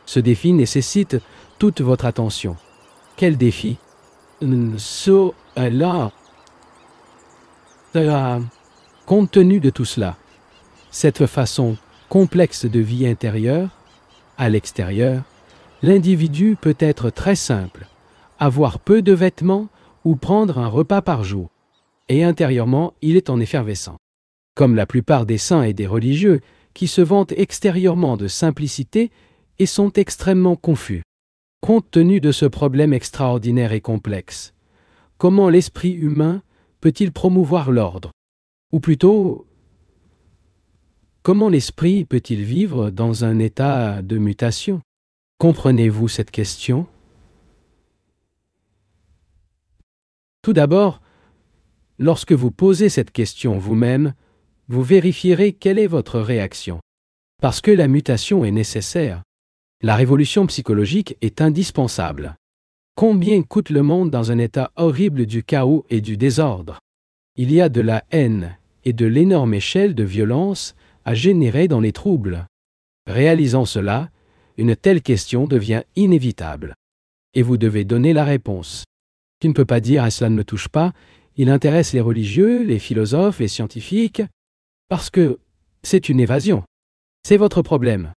Ce défi nécessite toute votre attention. Quel défi? Compte tenu de tout cela, cette façon complexe de vie intérieure, à l'extérieur, l'individu peut être très simple, avoir peu de vêtements ou prendre un repas par jour. Et intérieurement, il est en effervescence. Comme la plupart des saints et des religieux qui se vantent extérieurement de simplicité et sont extrêmement confus. Compte tenu de ce problème extraordinaire et complexe, comment l'esprit humain peut-il promouvoir l'ordre? Ou plutôt, comment l'esprit peut-il vivre dans un état de mutation? Comprenez-vous cette question? Tout d'abord, lorsque vous posez cette question vous-même, vous vérifierez quelle est votre réaction. Parce que la mutation est nécessaire. La révolution psychologique est indispensable. Combien coûte le monde dans un état horrible du chaos et du désordre? Il y a de la haine et de l'énorme échelle de violence à générer dans les troubles. Réalisant cela, une telle question devient inévitable. Et vous devez donner la réponse. Tu ne peux pas dire « cela ne me touche pas », il intéresse les religieux, les philosophes, les scientifiques, parce que c'est une évasion. C'est votre problème.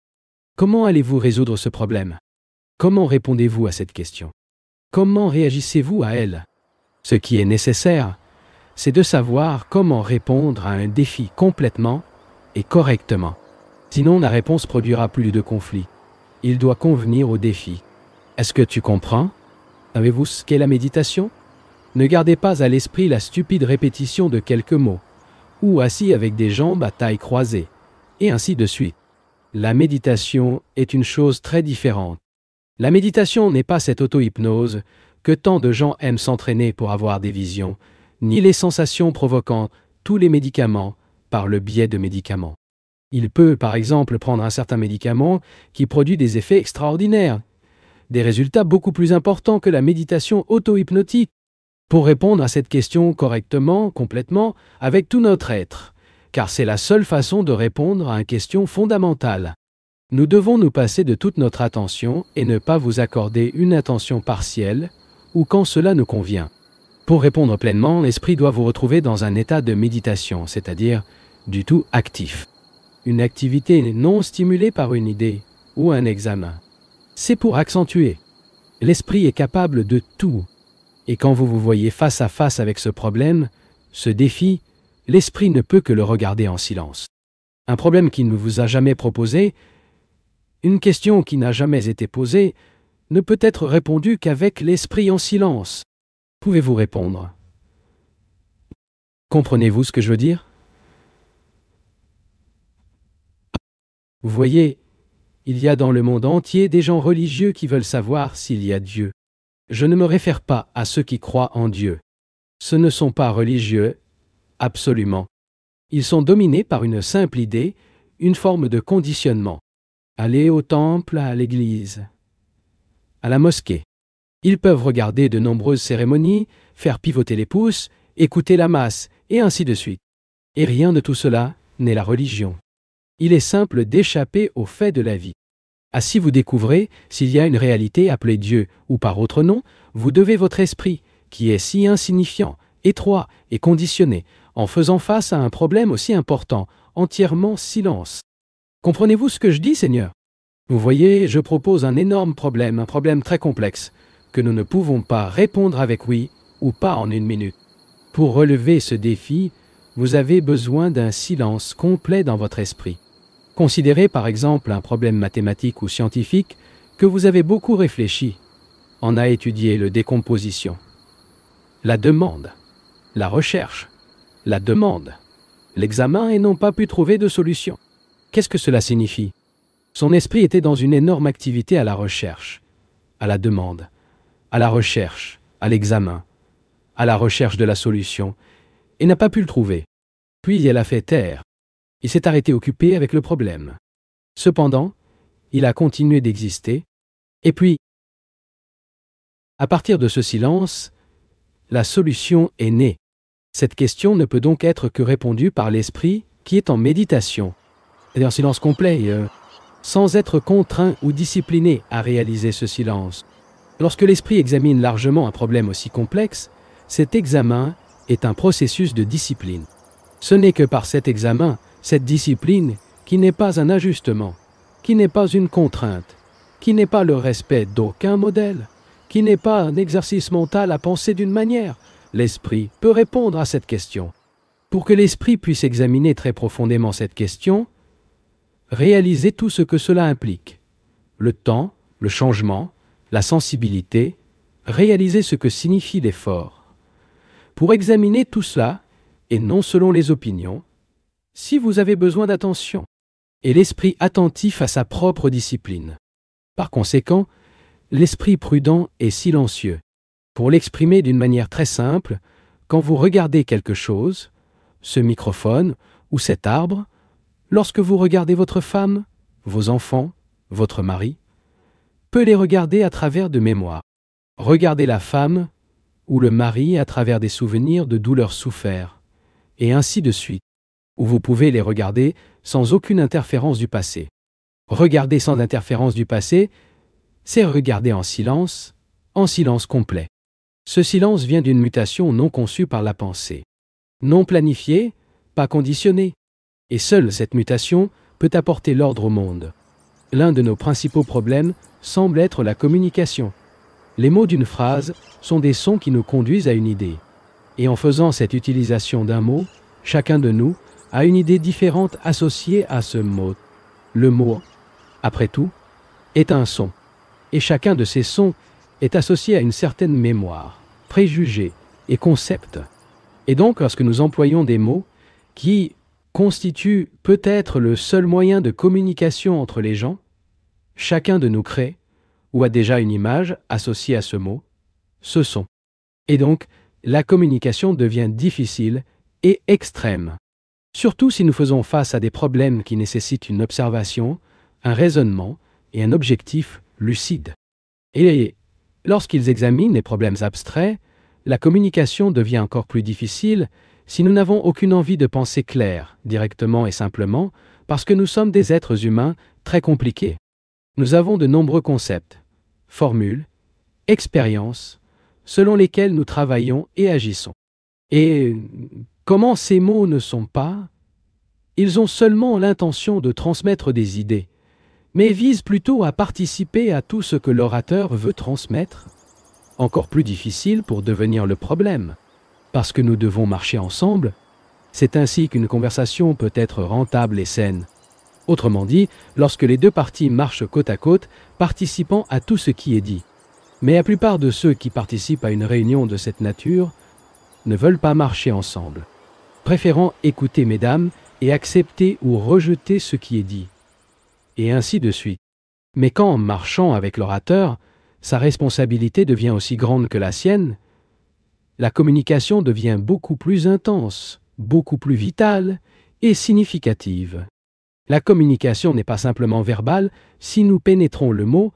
Comment allez-vous résoudre ce problème? Comment répondez-vous à cette question? Comment réagissez-vous à elle? Ce qui est nécessaire, c'est de savoir comment répondre à un défi complètement et correctement. Sinon, la réponse produira plus de conflits. Il doit convenir au défi. Est-ce que tu comprends? Savez-vous ce qu'est la méditation? Ne gardez pas à l'esprit la stupide répétition de quelques mots, ou assis avec des jambes à taille croisée, et ainsi de suite. La méditation est une chose très différente. La méditation n'est pas cette auto-hypnose que tant de gens aiment s'entraîner pour avoir des visions, ni les sensations provoquant tous les médicaments par le biais de médicaments. Il peut, par exemple, prendre un certain médicament qui produit des effets extraordinaires, des résultats beaucoup plus importants que la méditation auto-hypnotique. Pour répondre à cette question correctement, complètement, avec tout notre être, car c'est la seule façon de répondre à une question fondamentale. Nous devons nous passer de toute notre attention et ne pas vous accorder une attention partielle ou quand cela nous convient. Pour répondre pleinement, l'esprit doit vous retrouver dans un état de méditation, c'est-à-dire du tout actif. Une activité non stimulée par une idée ou un examen. C'est pour accentuer. L'esprit est capable de tout. Et quand vous vous voyez face à face avec ce problème, ce défi, l'esprit ne peut que le regarder en silence. Un problème qui ne vous a jamais proposé, une question qui n'a jamais été posée, ne peut être répondue qu'avec l'esprit en silence. Pouvez-vous répondre? Comprenez-vous ce que je veux dire? Vous voyez, il y a dans le monde entier des gens religieux qui veulent savoir s'il y a Dieu. Je ne me réfère pas à ceux qui croient en Dieu. Ce ne sont pas religieux, absolument. Ils sont dominés par une simple idée, une forme de conditionnement. Aller au temple, à l'église, à la mosquée. Ils peuvent regarder de nombreuses cérémonies, faire pivoter les pouces, écouter la masse, et ainsi de suite. Et rien de tout cela n'est la religion. Il est simple d'échapper aux faits de la vie. Ainsi vous découvrez s'il y a une réalité appelée Dieu ou par autre nom, vous devez votre esprit, qui est si insignifiant, étroit et conditionné, en faisant face à un problème aussi important, entièrement silence. Comprenez-vous ce que je dis, Seigneur? Vous voyez, je propose un énorme problème, un problème très complexe, que nous ne pouvons pas répondre avec oui ou pas en une minute. Pour relever ce défi, vous avez besoin d'un silence complet dans votre esprit. Considérez par exemple un problème mathématique ou scientifique que vous avez beaucoup réfléchi, en a étudié le décomposition. La demande, la recherche, la demande, l'examen et n'ont pas pu trouver de solution. Qu'est-ce que cela signifie? Son esprit était dans une énorme activité à la recherche, à la demande, à la recherche, à l'examen, à la recherche de la solution, et n'a pas pu le trouver. Puis elle a fait taire. Il s'est arrêté occupé avec le problème. Cependant, il a continué d'exister, et puis, à partir de ce silence, la solution est née. Cette question ne peut donc être que répondue par l'esprit qui est en méditation. C'est un silence complet. sans être contraint ou discipliné à réaliser ce silence. Lorsque l'esprit examine largement un problème aussi complexe, cet examen est un processus de discipline. Ce n'est que par cet examen, cette discipline, qui n'est pas un ajustement, qui n'est pas une contrainte, qui n'est pas le respect d'aucun modèle, qui n'est pas un exercice mental à penser d'une manière, l'esprit peut répondre à cette question. Pour que l'esprit puisse examiner très profondément cette question, réaliser tout ce que cela implique. Le temps, le changement, la sensibilité, réaliser ce que signifie l'effort. Pour examiner tout cela, et non selon les opinions, si vous avez besoin d'attention, et l'esprit attentif à sa propre discipline. Par conséquent, l'esprit prudent est silencieux. Pour l'exprimer d'une manière très simple, quand vous regardez quelque chose, ce microphone ou cet arbre, lorsque vous regardez votre femme, vos enfants, votre mari, peut les regarder à travers de mémoires. Regardez la femme ou le mari à travers des souvenirs de douleurs souffert, et ainsi de suite, où vous pouvez les regarder sans aucune interférence du passé. Regarder sans interférence du passé, c'est regarder en silence complet. Ce silence vient d'une mutation non conçue par la pensée, non planifiée, pas conditionnée, et seule cette mutation peut apporter l'ordre au monde. L'un de nos principaux problèmes semble être la communication. Les mots d'une phrase sont des sons qui nous conduisent à une idée. Et en faisant cette utilisation d'un mot, chacun de nous a une idée différente associée à ce mot. Le mot, après tout, est un son. Et chacun de ces sons est associé à une certaine mémoire, préjugés et concepts. Et donc, lorsque nous employons des mots qui constituent peut-être le seul moyen de communication entre les gens, chacun de nous crée ou a déjà une image associée à ce mot, ce son. Et donc, la communication devient difficile et extrême. Surtout si nous faisons face à des problèmes qui nécessitent une observation, un raisonnement et un objectif lucide. Et lorsqu'ils examinent les problèmes abstraits, la communication devient encore plus difficile si nous n'avons aucune envie de penser clair, directement et simplement, parce que nous sommes des êtres humains très compliqués. Nous avons de nombreux concepts, formules, expériences, selon lesquels nous travaillons et agissons. Et comment ces mots ne sont pas, ils ont seulement l'intention de transmettre des idées, mais visent plutôt à participer à tout ce que l'orateur veut transmettre. Encore plus difficile pour devenir le problème, parce que nous devons marcher ensemble. C'est ainsi qu'une conversation peut être rentable et saine. Autrement dit, lorsque les deux parties marchent côte à côte, participant à tout ce qui est dit. Mais la plupart de ceux qui participent à une réunion de cette nature ne veulent pas marcher ensemble, préférant écouter mesdames et accepter ou rejeter ce qui est dit, et ainsi de suite. Mais quand, en marchant avec l'orateur, sa responsabilité devient aussi grande que la sienne, la communication devient beaucoup plus intense, beaucoup plus vitale et significative. La communication n'est pas simplement verbale si nous pénétrons le mot,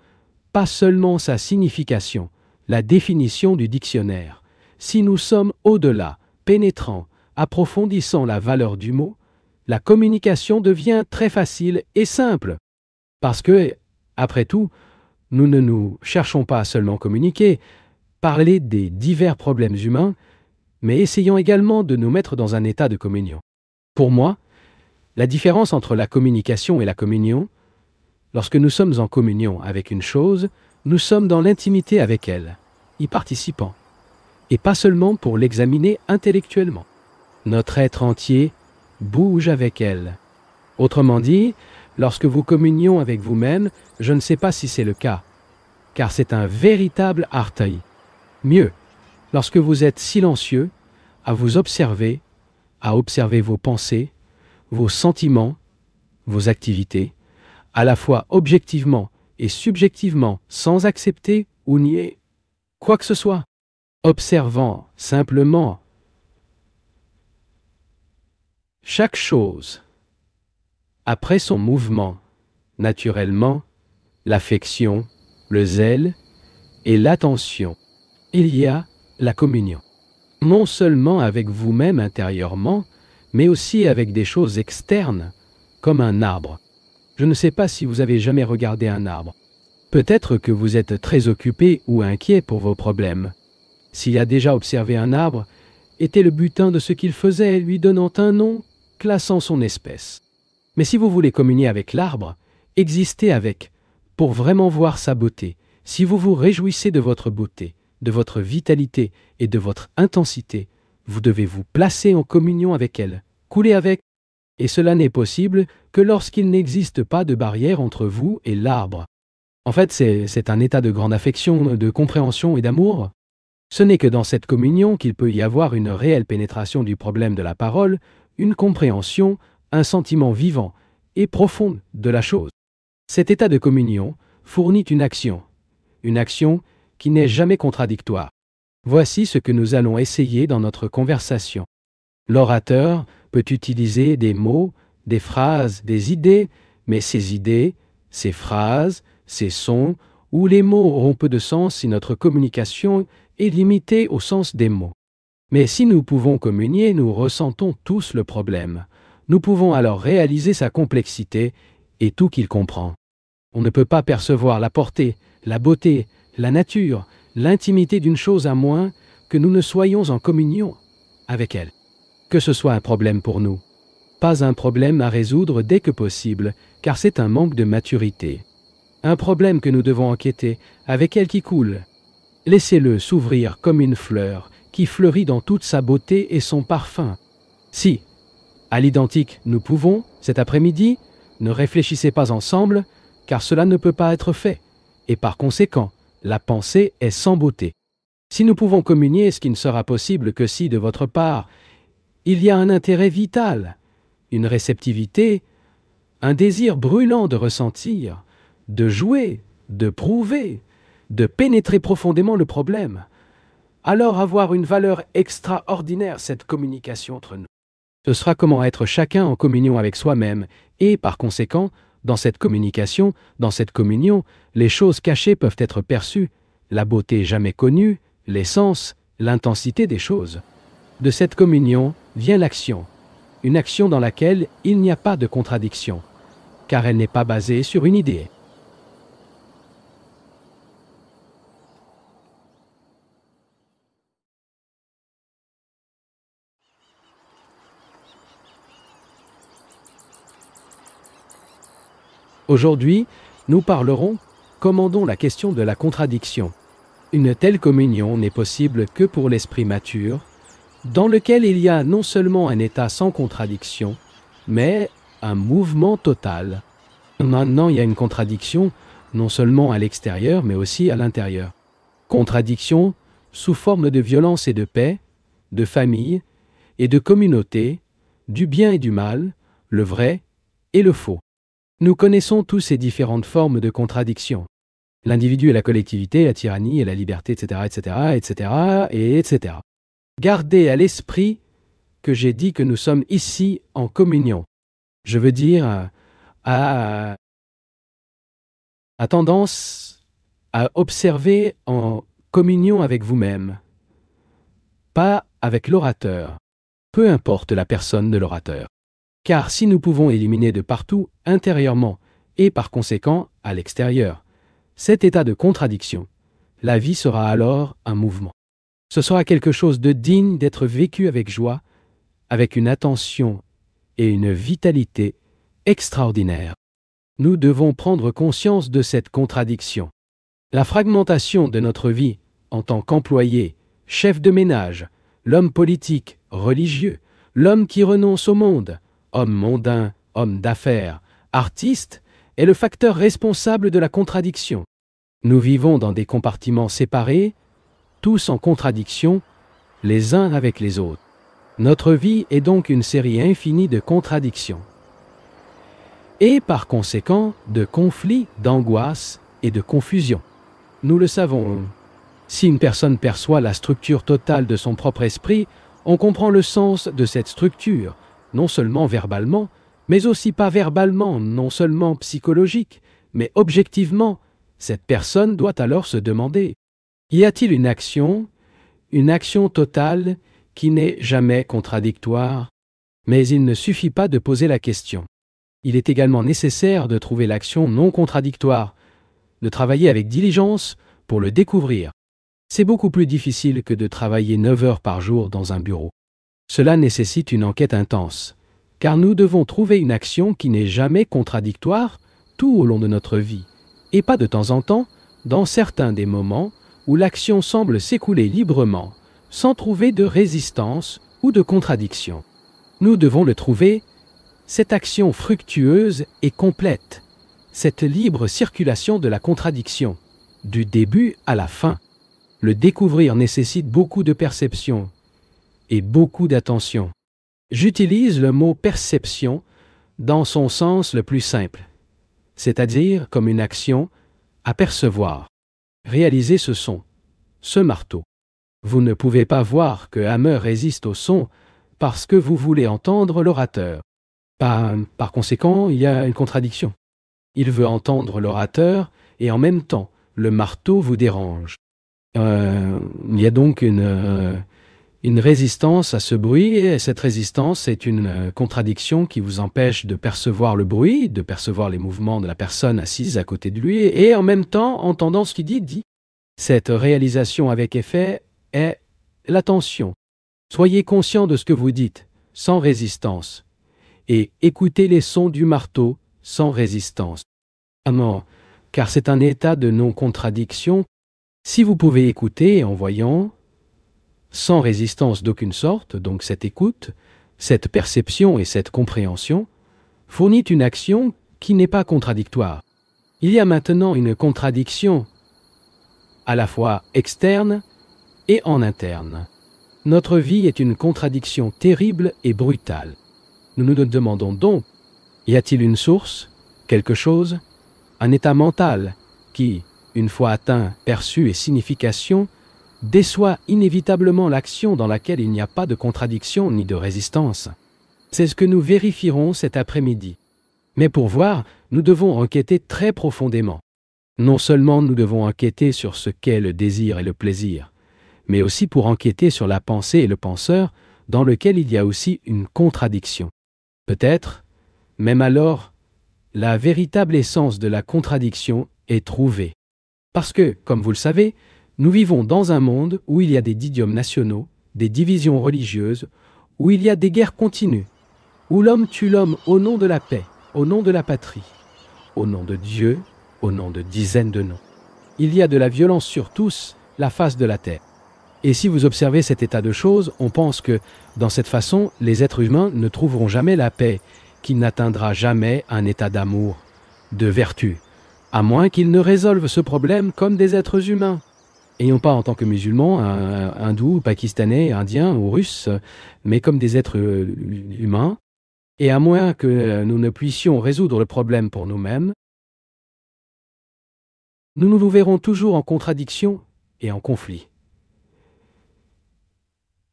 pas seulement sa signification, la définition du dictionnaire. Si nous sommes au-delà, pénétrant, approfondissant la valeur du mot, la communication devient très facile et simple. Parce que, après tout, nous ne nous cherchons pas à seulement communiquer, parler des divers problèmes humains, mais essayons également de nous mettre dans un état de communion. Pour moi, la différence entre la communication et la communion, lorsque nous sommes en communion avec une chose, nous sommes dans l'intimité avec elle, y participant, et pas seulement pour l'examiner intellectuellement. Notre être entier bouge avec elle. Autrement dit, lorsque vous communions avec vous-même, je ne sais pas si c'est le cas, car c'est un véritable artaï. Mieux, lorsque vous êtes silencieux, à vous observer, à observer vos pensées, vos sentiments, vos activités, à la fois objectivement et subjectivement, sans accepter ou nier quoi que ce soit, observant simplement chaque chose, après son mouvement, naturellement, l'affection, le zèle et l'attention, il y a la communion. Non seulement avec vous-même intérieurement, mais aussi avec des choses externes, comme un arbre. Je ne sais pas si vous avez jamais regardé un arbre. Peut-être que vous êtes très occupé ou inquiet pour vos problèmes. S'il a déjà observé un arbre, était le butin de ce qu'il faisait, lui donnant un nom, classant son espèce. Mais si vous voulez communier avec l'arbre, existez avec, pour vraiment voir sa beauté. Si vous vous réjouissez de votre beauté, de votre vitalité et de votre intensité, vous devez vous placer en communion avec elle, couler avec. Et cela n'est possible que lorsqu'il n'existe pas de barrière entre vous et l'arbre. En fait, c'est un état de grande affection, de compréhension et d'amour. Ce n'est que dans cette communion qu'il peut y avoir une réelle pénétration du problème de la parole, une compréhension, un sentiment vivant et profond de la chose. Cet état de communion fournit une action qui n'est jamais contradictoire. Voici ce que nous allons essayer dans notre conversation. L'orateur peut utiliser des mots, des phrases, des idées, mais ces idées, ces phrases, ces sons ou les mots auront peu de sens si notre communication est limitée au sens des mots. Mais si nous pouvons communier, nous ressentons tous le problème. Nous pouvons alors réaliser sa complexité et tout qu'il comprend. On ne peut pas percevoir la portée, la beauté, la nature, l'intimité d'une chose à moins que nous ne soyons en communion avec elle. Que ce soit un problème pour nous. Pas un problème à résoudre dès que possible, car c'est un manque de maturité. Un problème que nous devons enquêter, avec elle qui coule. Laissez-le s'ouvrir comme une fleur, qui fleurit dans toute sa beauté et son parfum. Si, à l'identique, nous pouvons, cet après-midi, ne réfléchissez pas ensemble, car cela ne peut pas être fait, et par conséquent, la pensée est sans beauté. Si nous pouvons communier, ce qui ne sera possible que si, de votre part, il y a un intérêt vital, une réceptivité, un désir brûlant de ressentir, de jouer, de prouver, de pénétrer profondément le problème, alors avoir une valeur extraordinaire cette communication entre nous. Ce sera comment être chacun en communion avec soi-même, et par conséquent, dans cette communication, dans cette communion, les choses cachées peuvent être perçues, la beauté jamais connue, l'essence, l'intensité des choses. De cette communion vient l'action, une action dans laquelle il n'y a pas de contradiction, car elle n'est pas basée sur une idée. Aujourd'hui, nous parlerons, commandons la question de la contradiction. Une telle communion n'est possible que pour l'esprit mature, dans lequel il y a non seulement un état sans contradiction, mais un mouvement total. Maintenant, il y a une contradiction, non seulement à l'extérieur, mais aussi à l'intérieur. Contradiction sous forme de violence et de paix, de famille et de communauté, du bien et du mal, le vrai et le faux. Nous connaissons tous ces différentes formes de contradiction. L'individu et la collectivité, la tyrannie et la liberté, etc., etc., etc., et etc. Gardez à l'esprit que j'ai dit que nous sommes ici en communion. Je veux dire, a tendance à observer en communion avec vous-même, pas avec l'orateur, peu importe la personne de l'orateur. Car si nous pouvons éliminer de partout, intérieurement, et par conséquent à l'extérieur, cet état de contradiction, la vie sera alors un mouvement. Ce sera quelque chose de digne d'être vécu avec joie, avec une attention et une vitalité extraordinaires. Nous devons prendre conscience de cette contradiction. La fragmentation de notre vie en tant qu'employé, chef de ménage, l'homme politique, religieux, l'homme qui renonce au monde, homme mondain, homme d'affaires, artiste, est le facteur responsable de la contradiction. Nous vivons dans des compartiments séparés, tous en contradiction, les uns avec les autres. Notre vie est donc une série infinie de contradictions. Et par conséquent, de conflits, d'angoisses et de confusion. Nous le savons. Si une personne perçoit la structure totale de son propre esprit, on comprend le sens de cette structure, non seulement verbalement, mais aussi pas verbalement, non seulement psychologique, mais objectivement. Cette personne doit alors se demander, y a-t-il une action totale qui n'est jamais contradictoire? Mais il ne suffit pas de poser la question. Il est également nécessaire de trouver l'action non contradictoire, de travailler avec diligence pour le découvrir. C'est beaucoup plus difficile que de travailler 9 heures par jour dans un bureau. Cela nécessite une enquête intense, car nous devons trouver une action qui n'est jamais contradictoire tout au long de notre vie, et pas de temps en temps, dans certains des moments où l'action semble s'écouler librement, sans trouver de résistance ou de contradiction. Nous devons le trouver, cette action fructueuse et complète, cette libre circulation de la contradiction, du début à la fin. Le découvrir nécessite beaucoup de perception et beaucoup d'attention. J'utilise le mot perception dans son sens le plus simple, c'est-à-dire comme une action à percevoir. Réalisez ce son, ce marteau. Vous ne pouvez pas voir que Hammer résiste au son parce que vous voulez entendre l'orateur. Par conséquent, il y a une contradiction. Il veut entendre l'orateur et en même temps, le marteau vous dérange. Il y a donc une résistance à ce bruit, et cette résistance est une contradiction qui vous empêche de percevoir le bruit, de percevoir les mouvements de la personne assise à côté de lui, et en même temps, entendant ce qu'il dit. Cette réalisation avec effet est l'attention. Soyez conscient de ce que vous dites, sans résistance, et écoutez les sons du marteau sans résistance. Non, car c'est un état de non-contradiction. Si vous pouvez écouter en voyant, sans résistance d'aucune sorte, donc cette écoute, cette perception et cette compréhension, fournit une action qui n'est pas contradictoire. Il y a maintenant une contradiction, à la fois externe et en interne. Notre vie est une contradiction terrible et brutale. Nous nous demandons donc, y a-t-il une source, quelque chose, un état mental qui, une fois atteint, perçu et signification, déçoit inévitablement l'action dans laquelle il n'y a pas de contradiction ni de résistance. C'est ce que nous vérifierons cet après-midi. Mais pour voir, nous devons enquêter très profondément. Non seulement nous devons enquêter sur ce qu'est le désir et le plaisir, mais aussi pour enquêter sur la pensée et le penseur, dans lequel il y a aussi une contradiction. Peut-être, même alors, la véritable essence de la contradiction est trouvée. Parce que, comme vous le savez, nous vivons dans un monde où il y a des idiomes nationaux, des divisions religieuses, où il y a des guerres continues, où l'homme tue l'homme au nom de la paix, au nom de la patrie, au nom de Dieu, au nom de dizaines de noms. Il y a de la violence sur tous, la face de la terre. Et si vous observez cet état de choses, on pense que, dans cette façon, les êtres humains ne trouveront jamais la paix, qu'il n'atteindra jamais un état d'amour, de vertu, à moins qu'ils ne résolvent ce problème comme des êtres humains. Et non pas en tant que musulmans, hindous, pakistanais, indiens ou russes, mais comme des êtres humains. Et à moins que nous ne puissions résoudre le problème pour nous-mêmes, nous nous verrons toujours en contradiction et en conflit.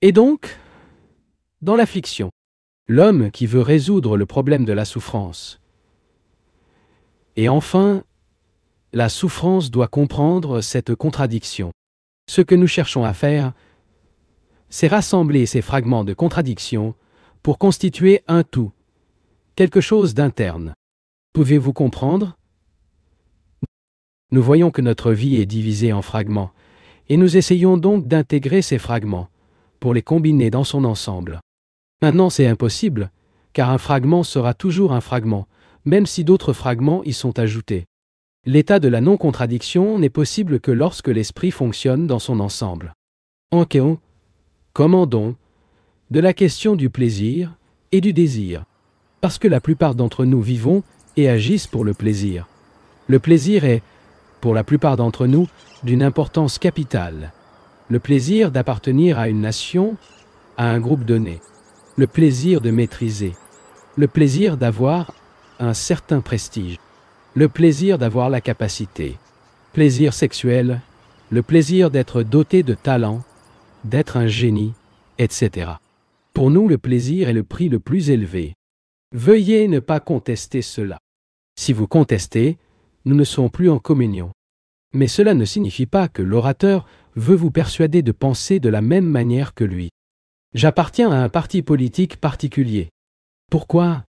Et donc, dans l'affliction, l'homme qui veut résoudre le problème de la souffrance. Et enfin, la souffrance doit comprendre cette contradiction. Ce que nous cherchons à faire, c'est rassembler ces fragments de contradiction pour constituer un tout, quelque chose d'interne. Pouvez-vous comprendre? Nous voyons que notre vie est divisée en fragments, et nous essayons donc d'intégrer ces fragments, pour les combiner dans son ensemble. Maintenant, c'est impossible, car un fragment sera toujours un fragment, même si d'autres fragments y sont ajoutés. L'état de la non-contradiction n'est possible que lorsque l'esprit fonctionne dans son ensemble. Enquêtons, comment donc, de la question du plaisir et du désir, parce que la plupart d'entre nous vivons et agissent pour le plaisir. Le plaisir est, pour la plupart d'entre nous, d'une importance capitale. Le plaisir d'appartenir à une nation, à un groupe donné. Le plaisir de maîtriser. Le plaisir d'avoir un certain prestige. Le plaisir d'avoir la capacité. Plaisir sexuel. Le plaisir d'être doté de talent, d'être un génie, etc. Pour nous, le plaisir est le prix le plus élevé. Veuillez ne pas contester cela. Si vous contestez, nous ne serons plus en communion. Mais cela ne signifie pas que l'orateur veut vous persuader de penser de la même manière que lui. J'appartiens à un parti politique particulier. Pourquoi?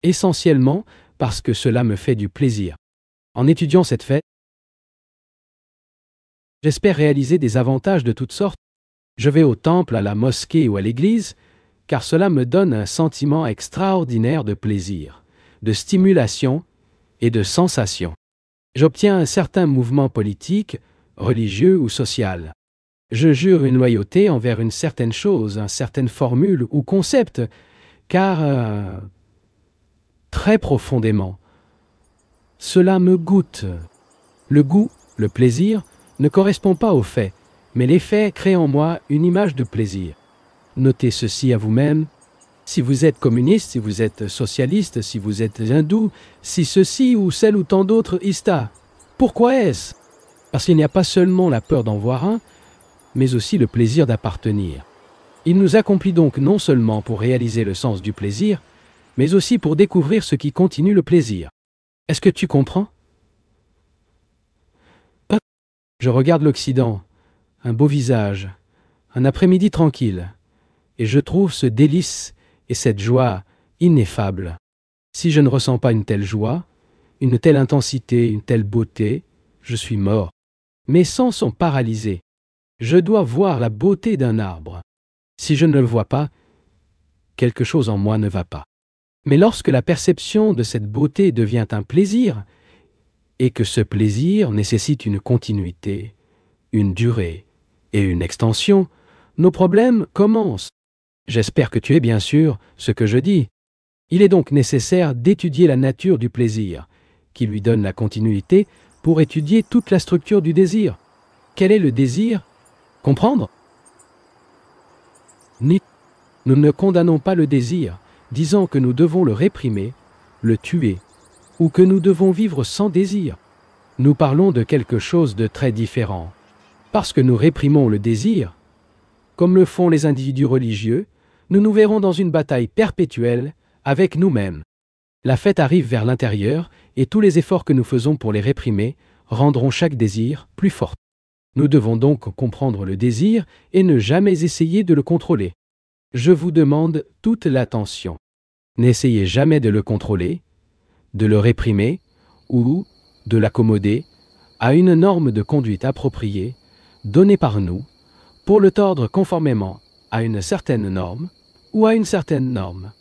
essentiellement parce que cela me fait du plaisir. En étudiant cette fête, j'espère réaliser des avantages de toutes sortes. Je vais au temple, à la mosquée ou à l'église, car cela me donne un sentiment extraordinaire de plaisir, de stimulation et de sensation. J'obtiens un certain mouvement politique, religieux ou social. Je jure une loyauté envers une certaine chose, une certaine formule ou concept, car très profondément, cela me goûte. Le goût, le plaisir, ne correspond pas aux faits, mais les faits créent en moi une image de plaisir. Notez ceci à vous-même. Si vous êtes communiste, si vous êtes socialiste, si vous êtes hindou, si ceci ou celle ou tant d'autres ista. Pourquoi est-ce? Parce qu'il n'y a pas seulement la peur d'en voir un, mais aussi le plaisir d'appartenir. Il nous accomplit donc non seulement pour réaliser le sens du plaisir, mais aussi pour découvrir ce qui continue le plaisir. Est-ce que tu comprends? Je regarde l'Occident, un beau visage, un après-midi tranquille, et je trouve ce délice et cette joie ineffable. Si je ne ressens pas une telle joie, une telle intensité, une telle beauté, je suis mort. Mes sens sont paralysés. Je dois voir la beauté d'un arbre. Si je ne le vois pas, quelque chose en moi ne va pas. Mais lorsque la perception de cette beauté devient un plaisir, et que ce plaisir nécessite une continuité, une durée et une extension, nos problèmes commencent. J'espère que tu es bien sûr ce que je dis. Il est donc nécessaire d'étudier la nature du plaisir, qui lui donne la continuité, pour étudier toute la structure du désir. Quel est le désir? Comprendre? Nous ne condamnons pas le désir, disant que nous devons le réprimer, le tuer, ou que nous devons vivre sans désir. Nous parlons de quelque chose de très différent. Parce que nous réprimons le désir, comme le font les individus religieux, nous nous verrons dans une bataille perpétuelle avec nous-mêmes. La fête arrive vers l'intérieur et tous les efforts que nous faisons pour les réprimer rendront chaque désir plus fort. Nous devons donc comprendre le désir et ne jamais essayer de le contrôler. Je vous demande toute l'attention. N'essayez jamais de le contrôler, de le réprimer ou de l'accommoder à une norme de conduite appropriée donnée par nous pour le tordre conformément à une certaine norme ou à une certaine norme.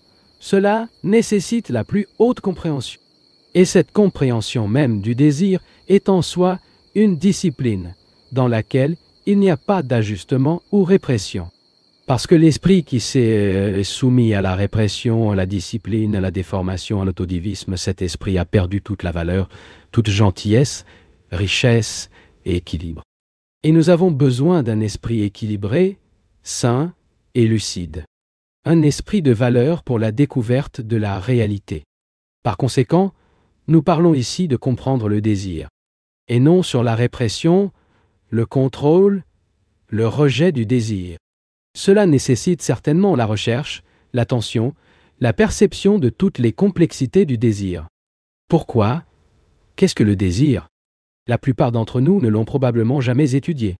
Cela nécessite la plus haute compréhension. Et cette compréhension même du désir est en soi une discipline dans laquelle il n'y a pas d'ajustement ou répression. Parce que l'esprit qui s'est soumis à la répression, à la discipline, à la déformation, à l'autodivisme, cet esprit a perdu toute la valeur, toute gentillesse, richesse et équilibre. Et nous avons besoin d'un esprit équilibré, sain et lucide. Un esprit de valeur pour la découverte de la réalité. Par conséquent, nous parlons ici de comprendre le désir, et non sur la répression, le contrôle, le rejet du désir. Cela nécessite certainement la recherche, l'attention, la perception de toutes les complexités du désir. Pourquoi? Qu'est-ce que le désir? La plupart d'entre nous ne l'ont probablement jamais étudié.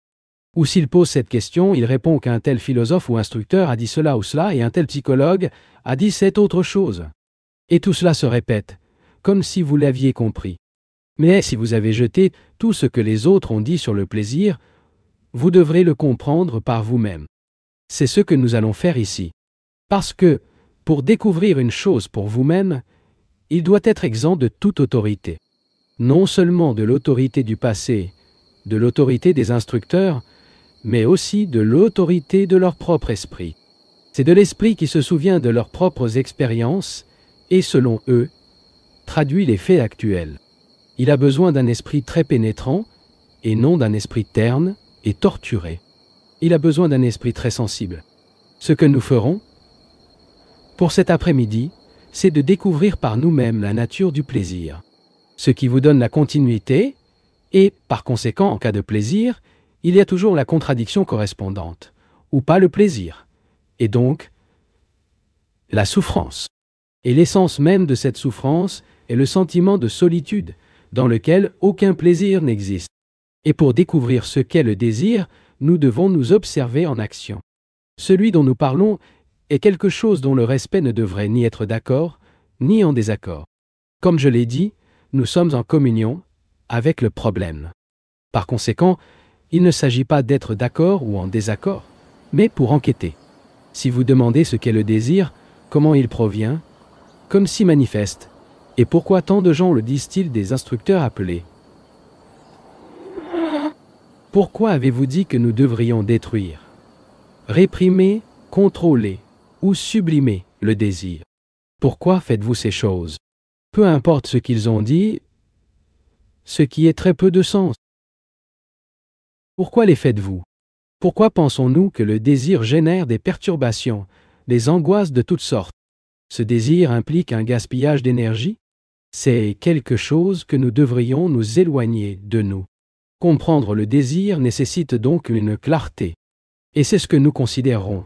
Ou s'il pose cette question, il répond qu'un tel philosophe ou instructeur a dit cela ou cela et un tel psychologue a dit cette autre chose. Et tout cela se répète, comme si vous l'aviez compris. Mais si vous avez jeté tout ce que les autres ont dit sur le plaisir, vous devrez le comprendre par vous-même. C'est ce que nous allons faire ici. Parce que, pour découvrir une chose pour vous-même, il doit être exempt de toute autorité. Non seulement de l'autorité du passé, de l'autorité des instructeurs, mais aussi de l'autorité de leur propre esprit. C'est de l'esprit qui se souvient de leurs propres expériences et, selon eux, traduit les faits actuels. Il a besoin d'un esprit très pénétrant et non d'un esprit terne et torturé. Il a besoin d'un esprit très sensible. Ce que nous ferons, pour cet après-midi, c'est de découvrir par nous-mêmes la nature du plaisir, ce qui vous donne la continuité, et, par conséquent, en cas de plaisir, il y a toujours la contradiction correspondante, ou pas le plaisir, et donc la souffrance. Et l'essence même de cette souffrance est le sentiment de solitude, dans lequel aucun plaisir n'existe. Et pour découvrir ce qu'est le désir, nous devons nous observer en action. Celui dont nous parlons est quelque chose dont le respect ne devrait ni être d'accord, ni en désaccord. Comme je l'ai dit, nous sommes en communion avec le problème. Par conséquent, il ne s'agit pas d'être d'accord ou en désaccord, mais pour enquêter. Si vous demandez ce qu'est le désir, comment il provient, comme s'y manifeste, et pourquoi tant de gens le disent-ils des instructeurs appelés? Pourquoi avez-vous dit que nous devrions détruire, réprimer, contrôler ou sublimer le désir? Pourquoi faites-vous ces choses? Peu importe ce qu'ils ont dit, ce qui est très peu de sens. Pourquoi les faites-vous? Pourquoi pensons-nous que le désir génère des perturbations, des angoisses de toutes sortes? Ce désir implique un gaspillage d'énergie? C'est quelque chose que nous devrions nous éloigner de nous. Comprendre le désir nécessite donc une clarté. Et c'est ce que nous considérons